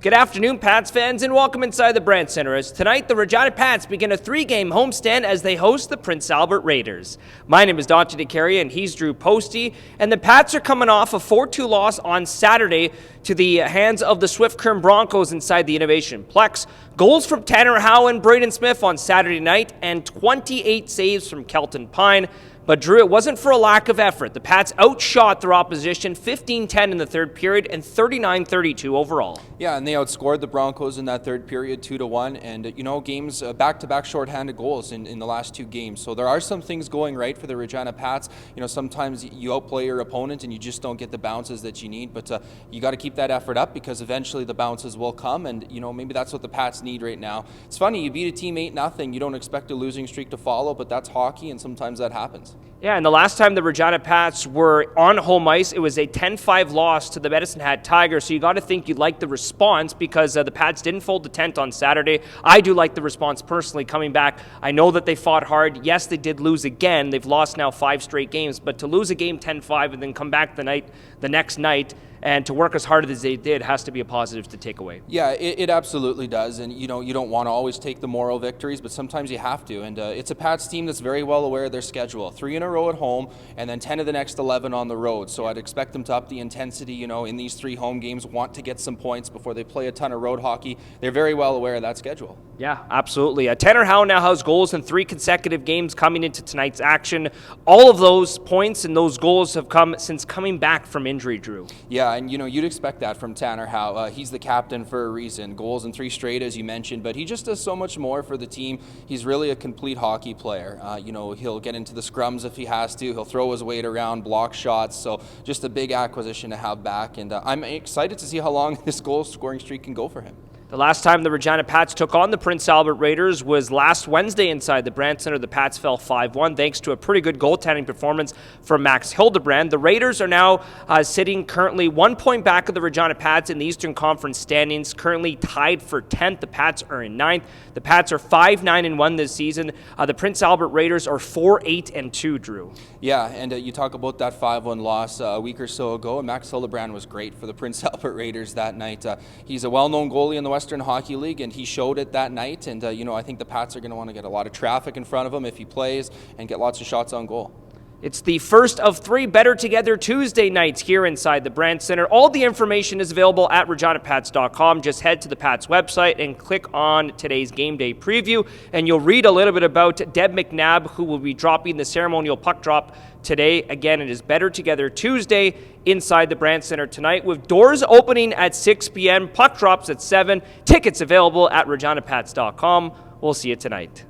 Good afternoon, Pats fans, and welcome inside the Brandt Center as tonight the Regina Pats begin a three-game homestand as they host the Prince Albert Raiders. My name is Dante DeCarria, and he's Drew Posty, and the Pats are coming off a 4-2 loss on Saturday to the hands of the Swift Current Broncos inside the Innovation Plex. Goals from Tanner Howe and Braden Smith on Saturday night, and 28 saves from Kelton Pine. But, Drew, it wasn't for a lack of effort. The Pats outshot their opposition 15-10 in the third period and 39-32 overall. Yeah, and they outscored the Broncos in that third period 2-1. And, games, back-to-back shorthanded goals in the last two games. So there are some things going right for the Regina Pats. Sometimes you outplay your opponent and you just don't get the bounces that you need. But you got to keep that effort up because eventually the bounces will come. And, maybe that's what the Pats need right now. It's funny, you beat a team 8-0. You don't expect a losing streak to follow, but that's hockey, and sometimes that happens. Yeah, and the last time the Regina Pats were on home ice, it was a 10-5 loss to the Medicine Hat Tigers, so you got to think you'd like the response because the Pats didn't fold the tent on Saturday. I do like the response personally coming back. I know that they fought hard. Yes, they did lose again. They've lost now 5 straight games, but to lose a game 10-5 and then come back the next night and to work as hard as they did has to be a positive to take away. Yeah, it absolutely does. And, you don't want to always take the moral victories, but sometimes you have to. And it's a Pats team that's very well aware of their schedule. 3 in a row at home and then 10 of the next 11 on the road. So I'd expect them to up the intensity, in these 3 home games, want to get some points before they play a ton of road hockey. They're very well aware of that schedule. Yeah, absolutely. Tanner Howe now has goals in 3 consecutive games coming into tonight's action. All of those points and those goals have come since coming back from injury, Drew. Yeah, and you'd expect that from Tanner Howe. He's the captain for a reason. Goals in 3 straight, as you mentioned, but he just does so much more for the team. He's really a complete hockey player. He'll get into the scrums if he has to. He'll throw his weight around, block shots. So just a big acquisition to have back, and I'm excited to see how long this goal-scoring streak can go for him. The last time the Regina Pats took on the Prince Albert Raiders was last Wednesday inside the Brandt Center. The Pats fell 5-1 thanks to a pretty good goaltending performance from Max Hildebrand. The Raiders are now sitting currently 1 point back of the Regina Pats in the Eastern Conference standings, currently tied for 10th. The Pats are in 9th. The Pats are 5-9-1 this season. The Prince Albert Raiders are 4-8-2, Drew. Yeah, and you talk about that 5-1 loss a week or so ago, and Max Hildebrand was great for the Prince Albert Raiders that night. He's a well-known goalie in the Western Hockey League, and he showed it that night. And, I think the Pats are going to want to get a lot of traffic in front of him if he plays and get lots of shots on goal. It's the first of 3 Better Together Tuesday nights here inside the Brandt Center. All the information is available at reginapats.com. Just head to the Pats website and click on today's game day preview, and you'll read a little bit about Deb McNabb, who will be dropping the ceremonial puck drop today. Again, it is Better Together Tuesday inside the Brandt Center tonight, with doors opening at 6 p.m., puck drops at 7. Tickets available at reginapats.com. We'll see you tonight.